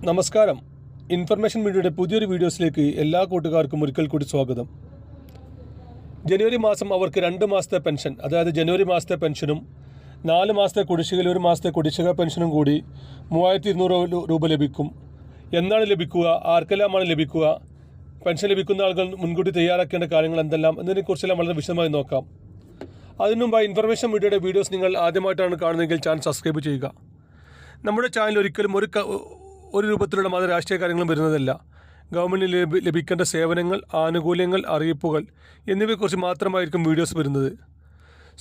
നമസ്കാരം. ഇൻഫർമേഷൻ മീഡിയയുടെ പുതിയൊരു വീഡിയോസിലേക്ക് എല്ലാ കൂട്ടുകാർക്കും ഒരിക്കൽ കൂടി സ്വാഗതം. ജനുവരി മാസം അവർക്ക് 2 മാസത്തെ പെൻഷൻ, അതായത് ജനുവരി മാസത്തെ പെൻഷനും 4 മാസത്തെ കുടിശ്ശികയിൽ 1 മാസത്തെ കുടിശ്ശിക പെൻഷനും കൂടി 3200 രൂപ ലഭിക്കും. എന്നാണ് ലഭിക്കുക, ആർക്കെല്ലാമാണ് ലഭിക്കുക, പെൻഷൻ ലഭിക്കുന്ന ആളുകൾ മുൻകൂട്ടി തയ്യാറാക്കേണ്ട കാര്യങ്ങൾ എന്തെല്ലാം എന്നതിനെക്കുറിച്ചെല്ലാം വളരെ വിശദമായി നോക്കാം. അതിനുമുമ്പായി ഇൻഫർമേഷൻ മീഡിയയുടെ വീഡിയോസ് നിങ്ങൾ ആദ്യമായിട്ടാണ് കാണുന്നതെങ്കിൽ ചാനൽ സബ്സ്ക്രൈബ് ചെയ്യുക. നമ്മുടെ ചാനൽ ഒരിക്കലും ഒരു രൂപത്തിലുള്ള മത രാഷ്ട്രീയ കാര്യങ്ങളും വരുന്നതല്ല. ഗവൺമെൻറ്റിന് ലഭിക്കേണ്ട സേവനങ്ങൾ, ആനുകൂല്യങ്ങൾ, അറിയിപ്പുകൾ എന്നിവയെക്കുറിച്ച് മാത്രമായിരിക്കും വീഡിയോസ് വരുന്നത്.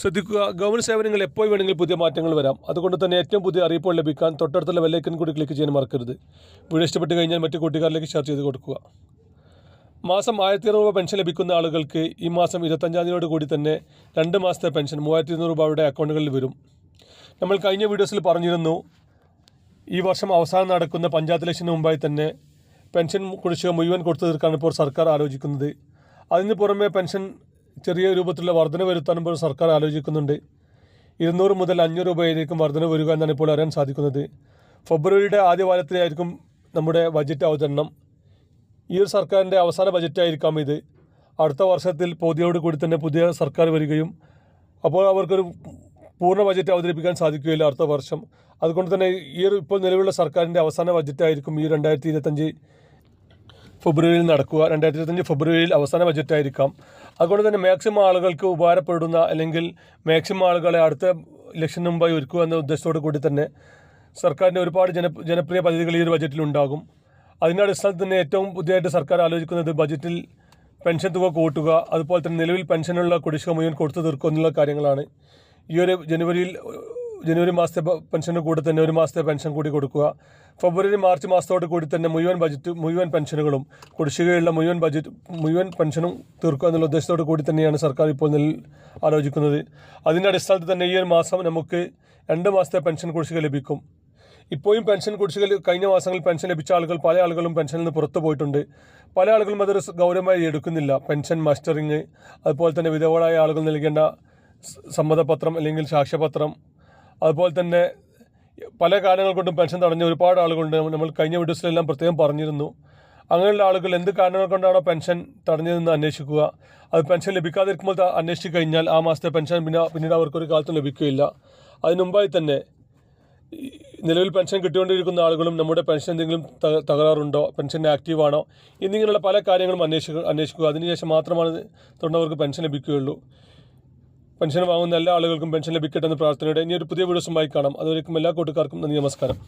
ശ്രദ്ധിക്കുക, ഗവൺമെൻറ് സേവനങ്ങൾ എപ്പോൾ വേണമെങ്കിലും പുതിയ മാറ്റങ്ങൾ വരാം. അതുകൊണ്ട് തന്നെ ഏറ്റവും പുതിയ അറിയിപ്പുകൾ ലഭിക്കാൻ തൊട്ടടുത്തുള്ള ബെല്ലൈക്കൺ കൂടി ക്ലിക്ക് ചെയ്യാൻ മറക്കരുത്. വീഡിയോ ഇഷ്ടപ്പെട്ട് കഴിഞ്ഞാൽ മറ്റു കൂട്ടുകാരിലേക്ക് ഷെയർ ചെയ്ത് കൊടുക്കുക. മാസം 1200 രൂപ പെൻഷൻ ലഭിക്കുന്ന ആളുകൾക്ക് ഈ മാസം 25-ാം തീയതിയോട് കൂടി തന്നെ 2 മാസത്തെ പെൻഷൻ 3200 രൂപ അവരുടെ അക്കൗണ്ടുകളിൽ വരും. നമ്മൾ കഴിഞ്ഞ വീഡിയോസിൽ പറഞ്ഞിരുന്നു, ഈ വർഷം അവസാനം നടക്കുന്ന പഞ്ചായത്ത് ഇലക്ഷന് മുമ്പായി തന്നെ പെൻഷൻ കുടിശ്ശിക മുഴുവൻ കൊടുത്തു തീർക്കാണ് ഇപ്പോൾ സർക്കാർ ആലോചിക്കുന്നത്. അതിന് പുറമെ പെൻഷൻ ചെറിയ രൂപത്തിലുള്ള വർധന വരുത്താനും ഇപ്പോൾ സർക്കാർ ആലോചിക്കുന്നുണ്ട്. 200 മുതൽ 500 രൂപയിലേക്കും വർധന വരിക എന്നാണ് ഇപ്പോൾ അറിയാൻ സാധിക്കുന്നത്. ഫെബ്രുവരിയുടെ ആദ്യ വാരത്തിലായിരിക്കും നമ്മുടെ ബജറ്റ് അവതരണം. ഈ ഒരു സർക്കാരിൻ്റെ അവസാന ബജറ്റായിരിക്കാം ഇത്. അടുത്ത വർഷത്തിൽ പകുതിയോട് കൂടി തന്നെ പുതിയ സർക്കാർ വരികയും അപ്പോൾ അവർക്കൊരു പൂർണ്ണ ബജറ്റ് അവതരിപ്പിക്കാൻ സാധിക്കുകയില്ല അടുത്ത വർഷം. അതുകൊണ്ട് തന്നെ ഇപ്പോൾ നിലവിലുള്ള സർക്കാരിൻ്റെ അവസാന ബജറ്റായിരിക്കും ഈ 2025 ഫെബ്രുവരിയിൽ നടക്കുക. 2025 ഫെബ്രുവരിയിൽ അവസാന ബജറ്റായിരിക്കാം. അതുകൊണ്ട് തന്നെ മാക്സിമം ആളുകൾക്ക് ഉപകാരപ്പെടുന്ന, അല്ലെങ്കിൽ മാക്സിമം ആളുകളെ അടുത്ത ഇലക്ഷന് മുമ്പായി ഒരുക്കുക എന്ന ഉദ്ദേശത്തോടു കൂടി തന്നെ സർക്കാരിൻ്റെ ഒരുപാട് ജനപ്രിയ പദ്ധതികൾ ഈ ഒരു ബജറ്റിലുണ്ടാകും. അതിൻ്റെ അടിസ്ഥാനത്തിൽ തന്നെ ഏറ്റവും പുതിയതായിട്ട് സർക്കാർ ആലോചിക്കുന്നത് ബജറ്റിൽ പെൻഷൻ തുക കൂട്ടുക, അതുപോലെ തന്നെ നിലവിൽ പെൻഷനുള്ള കുടിശ്ശിക മുഴുവൻ കൊടുത്തു തീർക്കുക എന്നുള്ള കാര്യങ്ങളാണ്. ഈ ഒരു ജനുവരി മാസത്തെ പെൻഷന് കൂടെ തന്നെ 1 മാസത്തെ പെൻഷൻ കൂടി കൊടുക്കുക. ഫെബ്രുവരി മാർച്ച് മാസത്തോട് കൂടി തന്നെ മുഴുവൻ പെൻഷനുകളും കുടിശ്ശികയുള്ള മുഴുവൻ പെൻഷനും തീർക്കുക എന്നുള്ള ഉദ്ദേശത്തോടു കൂടി തന്നെയാണ് സർക്കാർ ഇപ്പോൾ ആലോചിക്കുന്നത്. അതിൻ്റെ അടിസ്ഥാനത്തിൽ തന്നെ ഈ ഒരു മാസം നമുക്ക് 2 മാസത്തെ പെൻഷൻ കുടിശ്ശിക ലഭിക്കും. ഇപ്പോഴും പെൻഷൻ കുടിശ്ശിക കഴിഞ്ഞ മാസങ്ങളിൽ പെൻഷൻ ലഭിച്ച ആളുകൾ പല ആളുകളും പെൻഷനിൽ നിന്ന് പുറത്തു പോയിട്ടുണ്ട്. പല ആളുകളും അതൊരു ഗൗരവമായി എടുക്കുന്നില്ല. പെൻഷൻ മസ്റ്ററിങ്, അതുപോലെ തന്നെ വിധവകളായ ആളുകൾ നൽകേണ്ട സമ്മതപത്രം അല്ലെങ്കിൽ സാക്ഷ്യപത്രം, അതുപോലെ തന്നെ പല കാരണങ്ങൾ കൊണ്ടും പെൻഷൻ തടഞ്ഞ ഒരുപാട് ആളുകളുണ്ട്. നമ്മൾ കഴിഞ്ഞ വീഡിയോസിലെല്ലാം പ്രത്യേകം പറഞ്ഞിരുന്നു. അങ്ങനെയുള്ള ആളുകൾ എന്ത് കാരണങ്ങൾ കൊണ്ടാണോ പെൻഷൻ തടഞ്ഞതെന്ന് അന്വേഷിക്കുക. അത് പെൻഷൻ ലഭിക്കാതിരിക്കുമ്പോൾ അന്വേഷിച്ച് കഴിഞ്ഞാൽ ആ മാസത്തെ പെൻഷൻ പിന്നീട് അവർക്കൊരു കാലത്തും ലഭിക്കുകയില്ല. അതിനുമുമ്പായി തന്നെ നിലവിൽ പെൻഷൻ കിട്ടിക്കൊണ്ടിരിക്കുന്ന ആളുകളും നമ്മുടെ പെൻഷൻ എന്തെങ്കിലും തകരാറുണ്ടോ, പെൻഷൻ ആക്റ്റീവാണോ എന്നിങ്ങനെയുള്ള പല കാര്യങ്ങളും അന്വേഷിക്കുക. അതിനുശേഷം മാത്രമാണ് തുടർന്നവർക്ക് പെൻഷൻ ലഭിക്കുകയുള്ളൂ. പെൻഷൻ വാങ്ങുന്ന എല്ലാ ആളുകൾക്കും പെൻഷൻ ലഭിക്കട്ടെ എന്ന പ്രാർത്ഥനയോടെ ഇനി ഒരു പുതിയ വീഡിയോസുമായി കാണാം. അതുവരേക്കും എല്ലാ കൂട്ടുകാർക്കും നന്ദി, നമസ്കാരം.